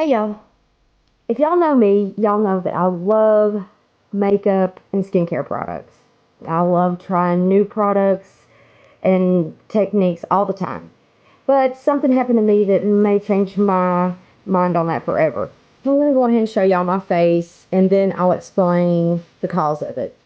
Hey y'all, if y'all know me, y'all know that I love makeup and skincare products. I love trying new products and techniques all the time. But something happened to me that may change my mind on that forever. I'm going to go ahead and show y'all my face and then I'll explain the cause of it.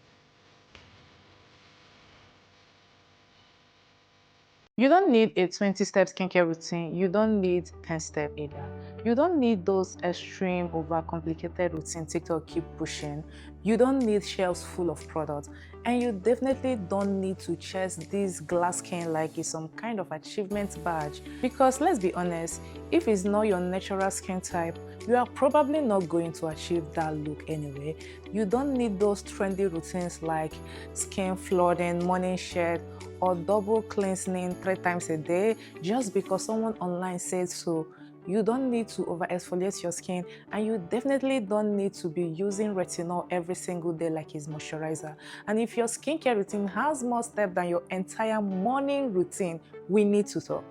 You don't need a 20-step skincare routine. You don't need 10-step either. You don't need those extreme, overcomplicated routines TikTok keep pushing. You don't need shelves full of products. And you definitely don't need to chase this glass skin like it's some kind of achievement badge. Because let's be honest, if it's not your natural skin type, you are probably not going to achieve that look anyway. You don't need those trendy routines like skin flooding, morning shed, or double cleansing 3 times a day just because someone online says so. You don't need to over exfoliate your skin, and you definitely don't need to be using retinol every single day like it's moisturizer. And if your skincare routine has more steps than your entire morning routine, we need to talk.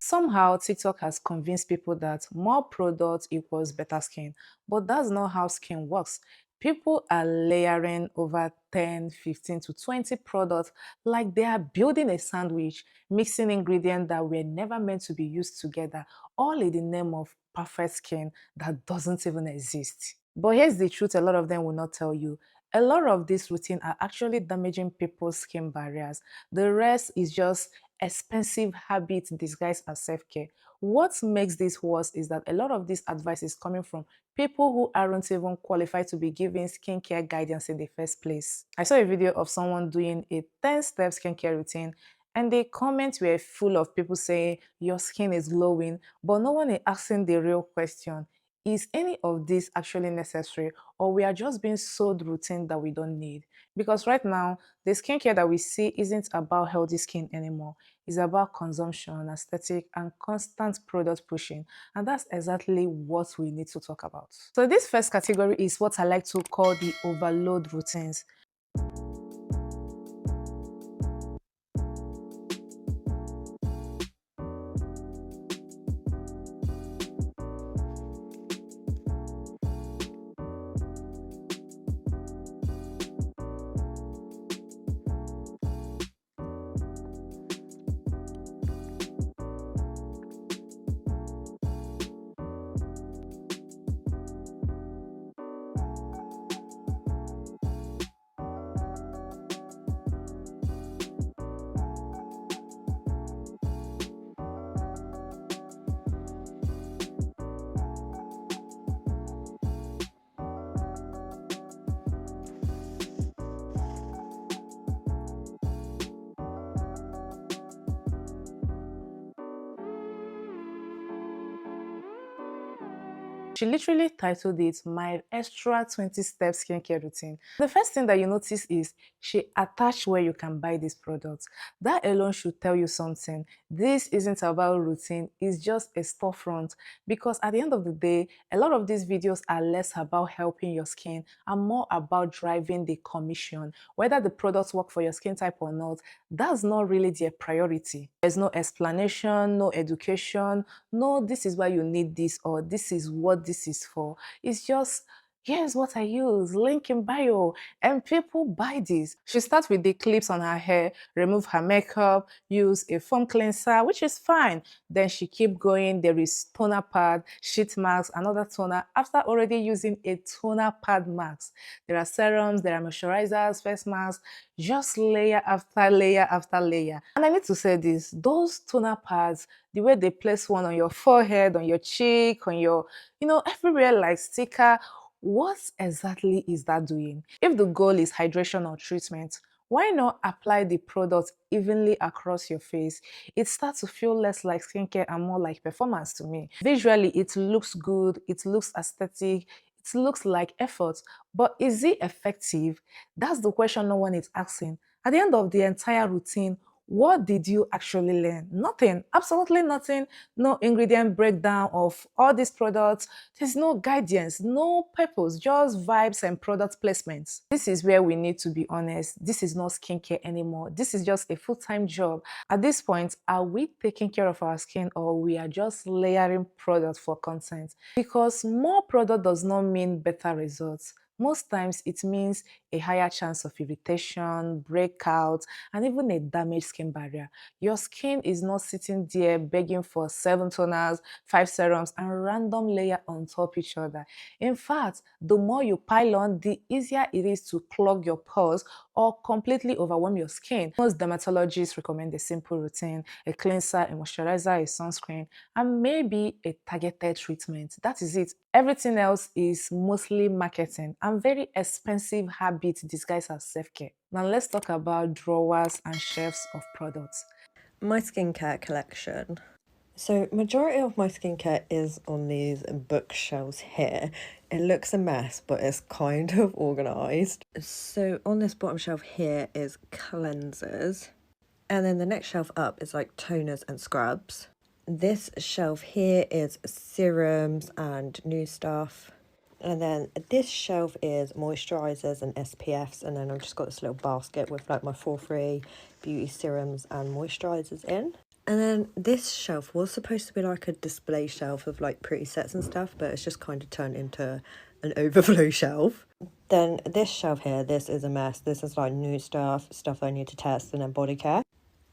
Somehow, TikTok has convinced people that more products equals better skin, but that's not how skin works. People are layering over 10, 15 to 20 products like they are building a sandwich, mixing ingredients that were never meant to be used together, all in the name of perfect skin that doesn't even exist. But here's the truth a lot of them will not tell you. A lot of these routines are actually damaging people's skin barriers. The rest is just expensive habits disguised as self-care. What makes this worse is that a lot of this advice is coming from people who aren't even qualified to be giving skincare guidance in the first place. I saw a video of someone doing a 10-step skincare routine, and the comments were full of people saying your skin is glowing, but no one is asking the real question. Is any of this actually necessary, or we are just being sold routine that we don't need? Because right now, the skincare that we see isn't about healthy skin anymore. It's about consumption, aesthetic, and constant product pushing. And that's exactly what we need to talk about. So this first category is what I like to call the overload routines. She literally titled it My Extra 20 Step Skincare Routine. The first thing that you notice is she attached where you can buy these products. That alone should tell you something. This isn't about routine, it's just a storefront. Because at the end of the day, a lot of these videos are less about helping your skin and more about driving the commission. Whether the products work for your skin type or not, that's not really their priority. There's no explanation, no education, no, this is why you need this, or this is what this is for. It's just, here's what I use, link in bio, and people buy this. She starts with the clips on her hair, remove her makeup, use a foam cleanser, which is fine. Then she keep going. There is toner pad, sheet mask, another toner. After already using a toner pad mask, there are serums, there are moisturizers, face masks, just layer after layer after layer. And I need to say this, those toner pads, the way they place one on your forehead, on your cheek, on your, everywhere like sticker, what exactly is that doing? If the goal is hydration or treatment, why not apply the product evenly across your face? It starts to feel less like skincare and more like performance to me. Visually, it looks good, it looks aesthetic, it looks like effort, but is it effective? That's the question no one is asking. At the end of the entire routine, What did you actually learn? Nothing, absolutely nothing. No ingredient breakdown of all these products. There's no guidance, no purpose, just vibes and product placements. This is where we need to be honest. This is not skincare anymore. This is just a full-time job. At this point, are we taking care of our skin, or we are just layering products for content? Because more product does not mean better results. Most times it means a higher chance of irritation, breakout, and even a damaged skin barrier. Your skin is not sitting there begging for 7 toners, 5 serums, and random layer on top each other. In fact, the more you pile on, the easier it is to clog your pores or completely overwhelm your skin. Most dermatologists recommend a simple routine: a cleanser, a moisturizer, a sunscreen, and maybe a targeted treatment. That is it. Everything else is mostly marketing and very expensive habits disguised as self-care. Now let's talk about drawers and shelves of products. My skincare collection. So majority of my skincare is on these bookshelves here. It looks a mess, but it's kind of organised. So on this bottom shelf here is cleansers. And then the next shelf up is like toners and scrubs. This shelf here is serums and new stuff. And then this shelf is moisturisers and SPFs. And then I've just got this little basket with like my 4-free beauty serums and moisturisers in. And then this shelf was supposed to be like a display shelf of like pretty sets and stuff, but it's just kind of turned into an overflow shelf. Then this shelf here, this is a mess. This is like new stuff I need to test, and then body care.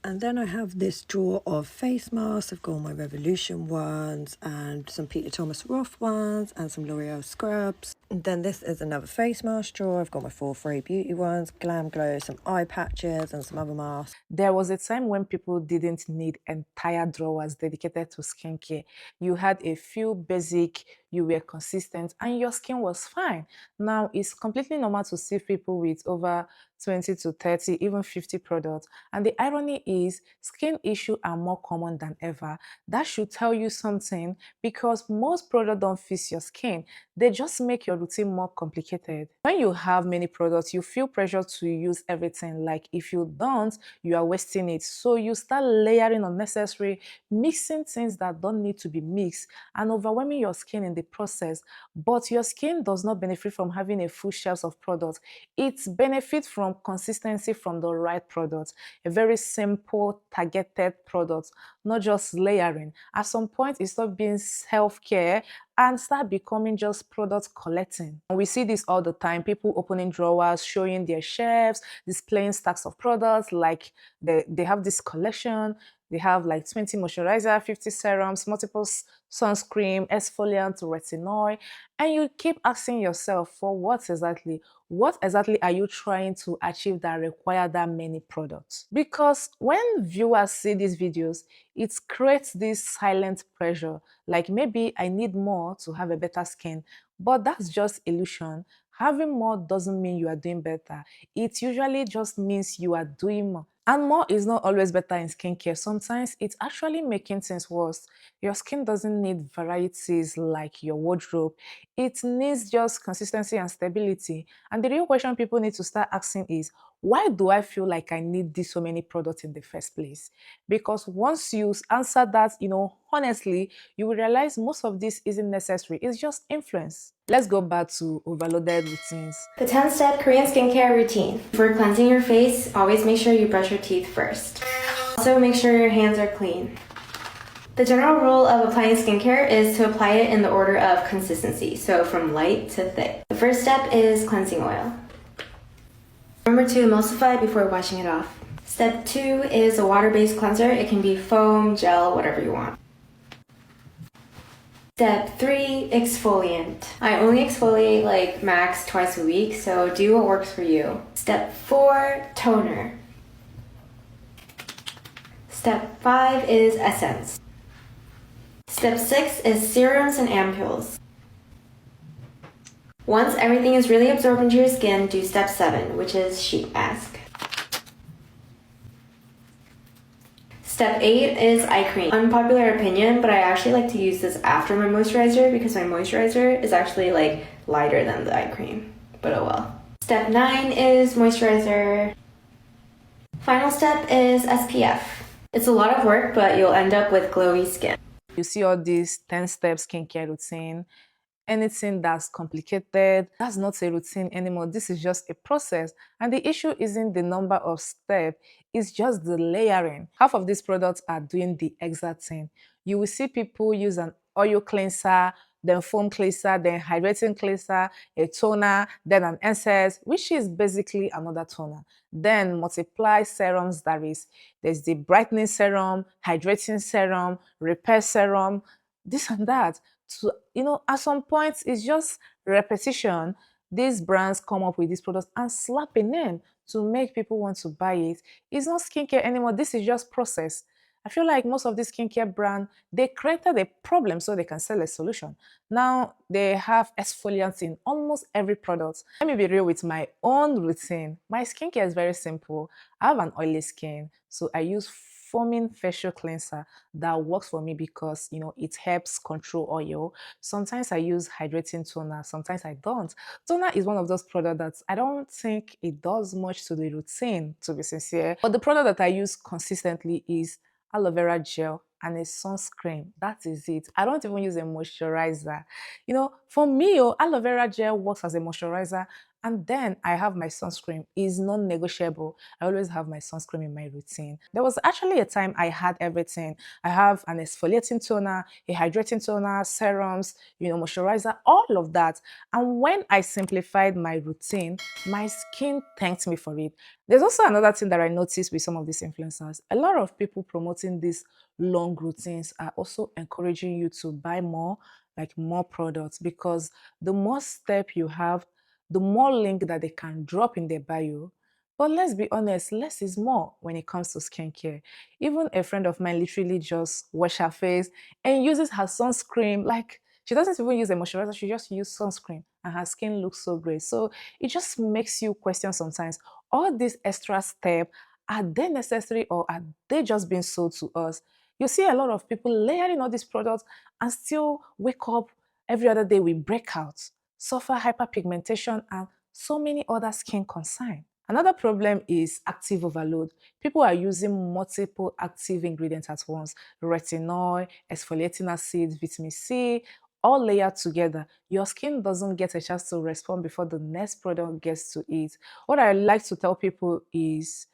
And then I have this drawer of face masks. I've got all my Revolution ones and some Peter Thomas Roth ones and some L'Oreal scrubs. And then this is another face mask drawer. I've got my 4-free beauty ones, Glam Glow, some eye patches and some other masks. There was a time when people didn't need entire drawers dedicated to skincare. You had a few basic, you were consistent, and your skin was fine. Now it's completely normal to see people with over 20 to 30, even 50 products. And the irony is, skin issues are more common than ever. That should tell you something, because most products don't fit your skin. They just make your routine more complicated. When you have many products, you feel pressure to use everything. Like if you don't, you are wasting it. So you start layering unnecessary, mixing things that don't need to be mixed, and overwhelming your skin in the process. But your skin does not benefit from having a full shelf of products. It benefits from consistency from the right product. A very simple, targeted product, not just layering. At some point, it stops being self-care and start becoming just product collecting. And we see this all the time. People opening drawers, showing their shelves, displaying stacks of products, like they have this collection. They have like 20 moisturizer, 50 serums, multiple sunscreen, exfoliant, retinol, and you keep asking yourself, for what exactly? What exactly are you trying to achieve that require that many products? Because when viewers see these videos, it creates this silent pressure, like maybe I need more to have a better skin, but that's just illusion. Having more doesn't mean you are doing better. It usually just means you are doing more. And more is not always better in skincare. Sometimes it's actually making things worse. Your skin doesn't need varieties like your wardrobe. It needs just consistency and stability. And the real question people need to start asking is, why do I feel like I need this so many products in the first place? Because once you answer that, honestly, you will realize most of this isn't necessary. It's just influence. Let's go back to overloaded routines. The 10-step Korean skincare routine. For cleansing your face, always make sure you brush your teeth first. Also, make sure your hands are clean. The general rule of applying skincare is to apply it in the order of consistency, so from light to thick. The first step is cleansing oil. Remember to emulsify before washing it off. Step 2 is a water-based cleanser. It can be foam, gel, whatever you want. Step 3, exfoliant. I only exfoliate like max twice a week, so do what works for you. Step 4, toner. Step 5 is essence. Step 6 is serums and ampules. Once everything is really absorbed into your skin, do step 7, which is sheet mask. Step 8 is eye cream. Unpopular opinion, but I actually like to use this after my moisturizer because my moisturizer is actually like lighter than the eye cream, but oh well. Step 9 is moisturizer. Final step is SPF. It's a lot of work, but you'll end up with glowy skin. You see all these 10-step skincare routine. Anything that's complicated, that's not a routine anymore. This is just a process. And the issue isn't the number of steps, it's just the layering. Half of these products are doing the exact thing. You will see people use an oil cleanser, then foam cleanser, then hydrating cleanser, a toner, then an essence, which is basically another toner. Then multiply serums, there's the brightening serum, hydrating serum, repair serum, this and that. To, at some point it's just repetition. These brands come up with these products and slap a name to make people want to buy it. It's not skincare anymore. This is just process. I feel like most of these skincare brands, they created a problem so they can sell a solution. Now they have exfoliants in almost every product. Let me be real with my own routine. My skincare is very simple. I have an oily skin, so I use foaming facial cleanser that works for me because it helps control oil. Sometimes I use hydrating toner, sometimes I don't. Toner is one of those products that I don't think it does much to the routine, to be sincere. But the product that I use consistently is aloe vera gel and a sunscreen. That is it. I don't even use a moisturizer. For me, aloe vera gel works as a moisturizer, and then I have my sunscreen. It's non-negotiable. I always have my sunscreen in my routine. There was actually a time I had everything. I have an exfoliating toner, a hydrating toner, serums, moisturizer, all of that. And when I simplified my routine, my skin thanked me for it. There's also another thing that I noticed with some of these influencers. A lot of people promoting these long routines are also encouraging you to buy more, like more products, because the more step you have, the more link that they can drop in their bio. But let's be honest, less is more when it comes to skincare. Even a friend of mine literally just wash her face and uses her sunscreen. Like, she doesn't even use a moisturizer, she just uses sunscreen and her skin looks so great. So it just makes you question sometimes, all these extra steps, are they necessary or are they just being sold to us? You see a lot of people layering all these products and still wake up every other day with breakouts, suffer hyperpigmentation, and so many other skin concerns. Another problem is active overload. People are using multiple active ingredients at once: retinol, exfoliating acid, vitamin C, all layered together. Your skin doesn't get a chance to respond before the next product gets to it. What I like to tell people is,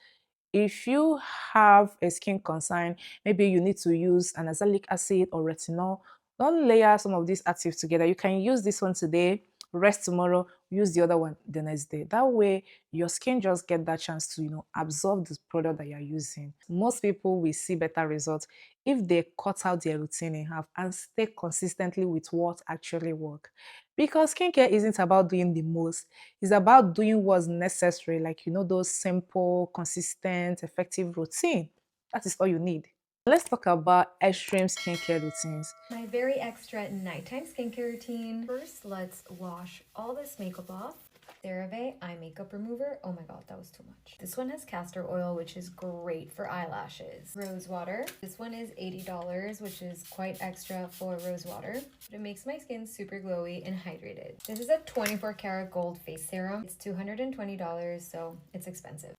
if you have a skin concern, maybe you need to use an azelaic acid or retinol, don't layer some of these actives together. You can use this one today, rest tomorrow, use the other one the next day. That way, your skin just get that chance to, absorb the product that you're using. Most people will see better results if they cut out their routine in half and stay consistently with what actually works. Because skincare isn't about doing the most, it's about doing what's necessary, like those simple, consistent, effective routine. That is all you need. Let's talk about extreme skincare routines. My very extra nighttime skincare routine. First, let's wash all this makeup off. CeraVe eye makeup remover. Oh my god, that was too much. This one has castor oil, which is great for eyelashes. Rose water. This one is $80, which is quite extra for rose water. But it makes my skin super glowy and hydrated. This is a 24 karat gold face serum. It's $220, so it's expensive.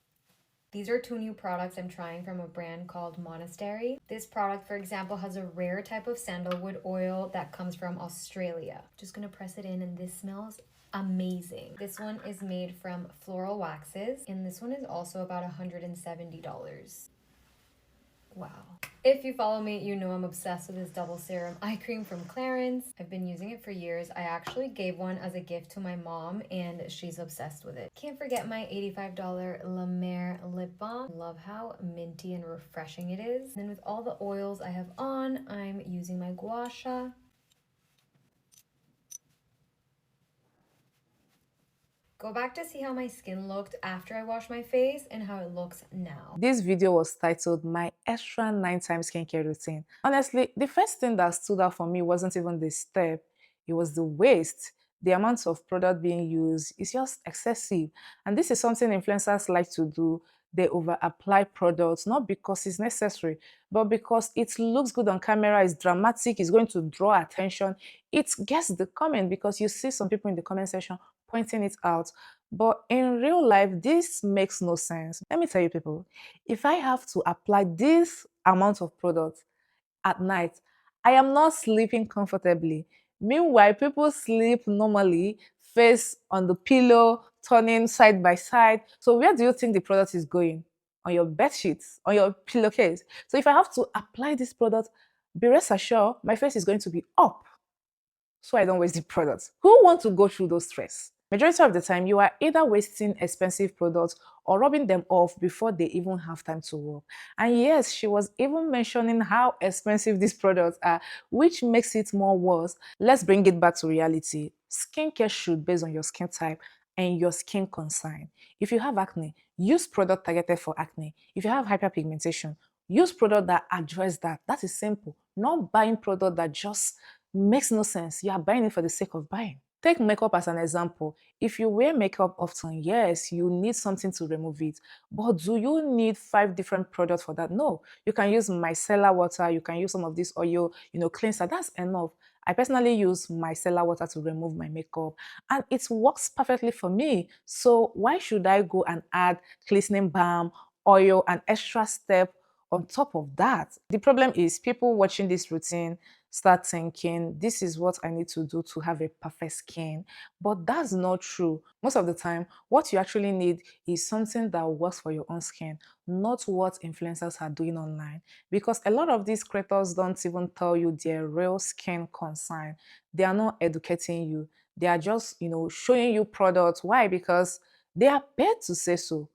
These are two new products I'm trying from a brand called Monastery. This product, for example, has a rare type of sandalwood oil that comes from Australia. Just gonna press it in and this smells amazing. This one is made from floral waxes and this one is also about $170. Wow. If you follow me, you know I'm obsessed with this double serum eye cream from Clarins. I've been using it for years. I actually gave one as a gift to my mom and she's obsessed with it. Can't forget my $85 La Mer lip balm. Love how minty and refreshing it is. And with all the oils I have on, I'm using my gua sha. Go back to see how my skin looked after I washed my face and how it looks now. This video was titled My Extra Nighttime Skincare Routine. Honestly, the first thing that stood out for me wasn't even the step, it was the waste. The amount of product being used is just excessive. And this is something influencers like to do. They over apply products, not because it's necessary, but because it looks good on camera, it's dramatic, it's going to draw attention. It gets the comment because you see some people in the comment section pointing it out. But in real life, this makes no sense. Let me tell you, people, if I have to apply this amount of product at night, I am not sleeping comfortably. Meanwhile, people sleep normally, face on the pillow, turning side by side. So where do you think the product is going? On your bed sheets, on your pillowcase. So if I have to apply this product, be rest assured, my face is going to be up so I don't waste the products. Who want to go through those stress? Majority of the time, you are either wasting expensive products or rubbing them off before they even have time to work. And yes, she was even mentioning how expensive these products are, which makes it more worse. Let's bring it back to reality. Skincare should based on your skin type and your skin concern. If you have acne, use product targeted for acne. If you have hyperpigmentation, use product that address that. That is simple. Not buying product that just makes no sense. You are buying it for the sake of buying. Take makeup as an example. If you wear makeup often, yes, you need something to remove it. But do you need 5 different products for that? No. You can use micellar water. You can use some of this oil, cleanser. That's enough. I personally use micellar water to remove my makeup and it works perfectly for me. So why should I go and add cleansing balm, oil, and extra step on top of that? The problem is people watching this routine start thinking this is what I need to do to have a perfect skin. But that's not true. Most of the time, what you actually need is something that works for your own skin, not what influencers are doing online. Because a lot of these creators don't even tell you their real skin concern. They are not educating you. They are just, showing you products. Why? Because they are paid to say so.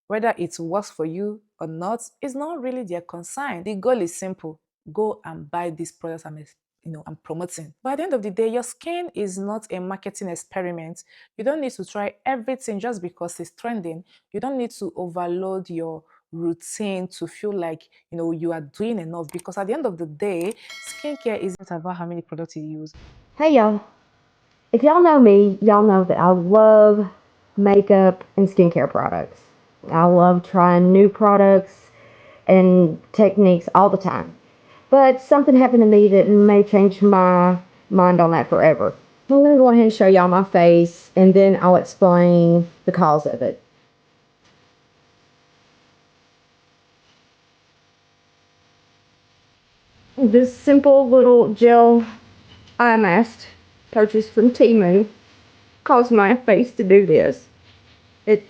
Whether it works for you or not is not really their concern. The goal is simple. Go and buy these products I'm promoting. But at the end of the day, your skin is not a marketing experiment. You don't need to try everything just because it's trending. You don't need to overload your routine to feel like you are doing enough, because at the end of the day, skincare isn't about how many products you use. Hey y'all. If y'all know me, y'all know that I love makeup and skincare products. I love trying new products and techniques all the time. But something happened to me that may change my mind on that forever. I'm going to go ahead and show y'all my face and then I'll explain the cause of it. This simple little gel eye mask purchased from Temu caused my face to do this. It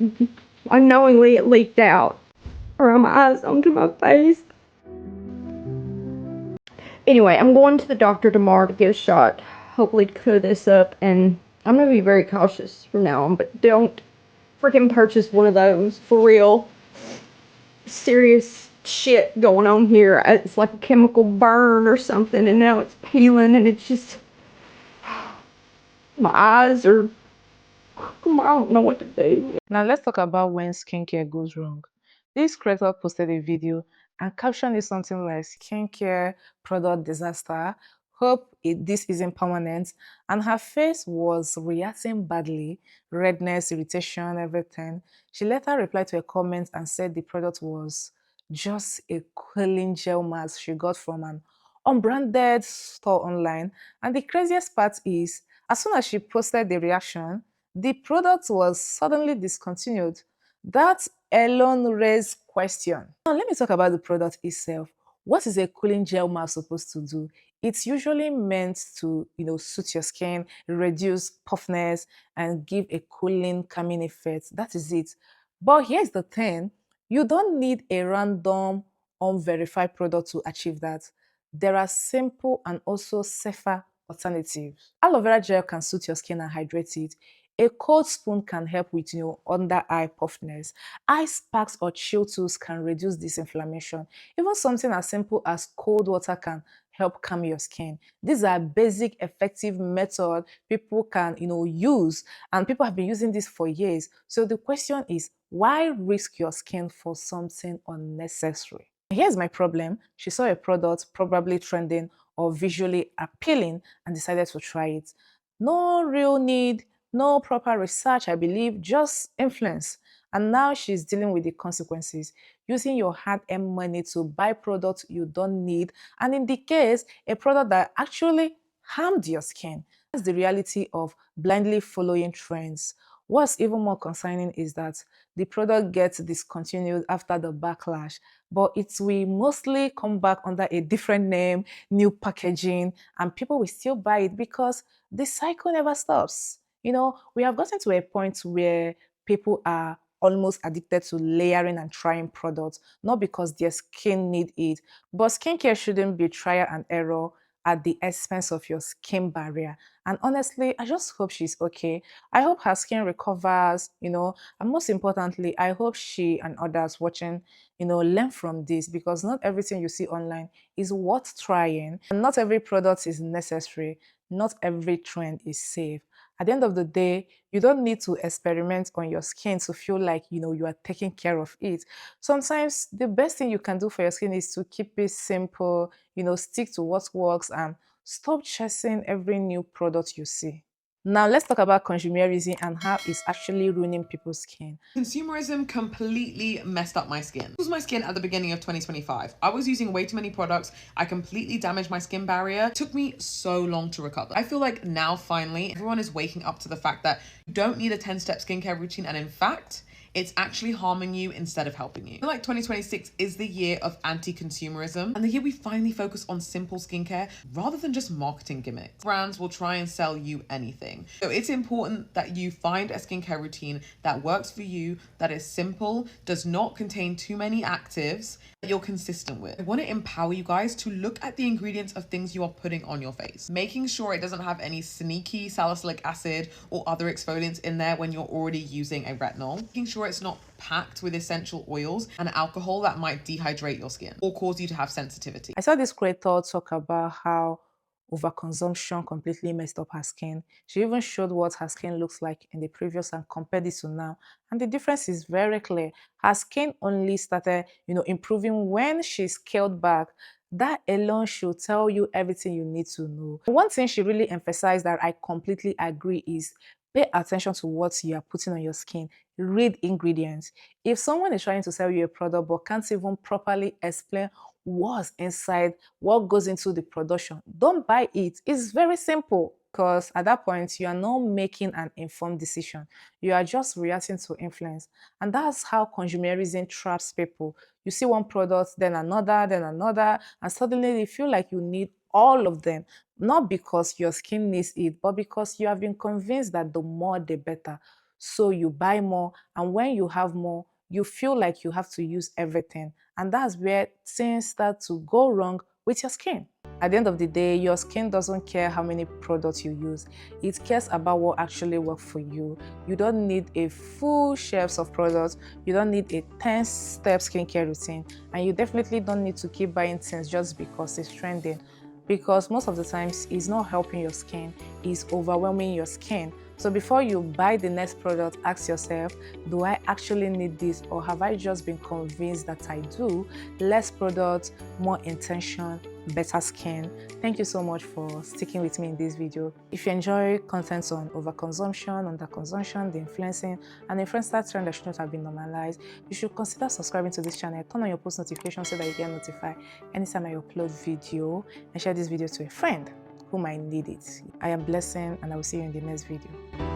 unknowingly it leaked out around my eyes onto my face. Anyway, I'm going to the doctor tomorrow to get a shot. Hopefully to clear this up, and I'm gonna be very cautious from now on, but don't freaking purchase one of those for real. Serious shit going on here. It's like a chemical burn or something, and now it's peeling, and it's just my eyes are. I don't know what to do. Now let's talk about when skincare goes wrong. This creator posted a video and captioned it something like skincare product disaster. Hope this isn't permanent. And her face was reacting badly, redness, irritation, everything. She later replied to a comment and said the product was just a cooling gel mask she got from an unbranded store online. And the craziest part is, as soon as she posted the reaction, the product was suddenly discontinued. That alone raised question. Now let me talk about the product itself. What is a cooling gel mask supposed to do? It's usually meant to, suit your skin, reduce puffiness, and give a cooling, calming effect. That is it. But here's the thing: you don't need a random, unverified product to achieve that. There are simple and also safer alternatives. Aloe vera gel can suit your skin and hydrate it. A cold spoon can help with under eye puffiness. Ice packs or chill tools can reduce this inflammation. Even something as simple as cold water can help calm your skin. These are basic, effective methods people can use, and people have been using this for years. So the question is, why risk your skin for something unnecessary? Here's my problem. She saw a product probably trending or visually appealing and decided to try it. No real need, no proper research, I believe, just influence. And now she's dealing with the consequences, using your hard-earned money to buy products you don't need, and in the case, a product that actually harmed your skin. That's the reality of blindly following trends. What's even more concerning is that the product gets discontinued after the backlash, but it will mostly come back under a different name, new packaging, and people will still buy it because the cycle never stops. We have gotten to a point where people are almost addicted to layering and trying products, not because their skin need it, but skincare shouldn't be trial and error at the expense of your skin barrier. And honestly, I just hope she's okay. I hope her skin recovers, and most importantly, I hope she and others watching, learn from this, because not everything you see online is worth trying, and not every product is necessary. Not every trend is safe. At the end of the day, you don't need to experiment on your skin to feel like you are taking care of it. Sometimes the best thing you can do for your skin is to keep it simple, stick to what works, and stop chasing every new product you see. Now let's talk about consumerism and how it's actually ruining people's skin. Consumerism completely messed up my skin. This was my skin at the beginning of 2025. I was using way too many products. I completely damaged my skin barrier. It took me so long to recover. I feel like now finally everyone is waking up to the fact that you don't need a 10-step skincare routine, and in fact, it's actually harming you instead of helping you. I feel like 2026 is the year of anti-consumerism, and the year we finally focus on simple skincare rather than just marketing gimmicks. Brands will try and sell you anything. So it's important that you find a skincare routine that works for you, that is simple, does not contain too many actives, that you're consistent with. I want to empower you guys to look at the ingredients of things you are putting on your face, making sure it doesn't have any sneaky salicylic acid or other exfoliants in there when you're already using a retinol, making sure it's not packed with essential oils and alcohol that might dehydrate your skin or cause you to have sensitivity. I saw this creator talk about how overconsumption completely messed up her skin. She even showed what her skin looks like in the previous and compared it to now. And the difference is very clear. Her skin only started, improving when she scaled back. That alone should tell you everything you need to know. One thing she really emphasized that I completely agree is pay attention to what you are putting on your skin. Read ingredients. If someone is trying to sell you a product but can't even properly explain what's inside, what goes into the production, don't buy it. It's very simple, because at that point you are not making an informed decision. You are just reacting to influence. And that's how consumerism traps people. You see one product, then another, and suddenly you feel like you need all of them, not because your skin needs it, but because you have been convinced that the more the better. So you buy more, and when you have more, you feel like you have to use everything. And that's where things start to go wrong with your skin. At the end of the day, your skin doesn't care how many products you use. It cares about what actually works for you. You don't need a full shelves of products. You don't need a 10-step skincare routine. And you definitely don't need to keep buying things just because it's trending. Because most of the times, it's not helping your skin, it's overwhelming your skin. So before you buy the next product, ask yourself, do I actually need this, or have I just been convinced that I do? Less products, more intention, better skin. Thank you so much for sticking with me in this video. If you enjoy content on overconsumption, underconsumption, the influencing, and influencer trend that should not have been normalized, you should consider subscribing to this channel. Turn on your post notifications so that you get notified anytime I upload video, and share this video to a friend who might need it. I am Blessing, and I will see you in the next video.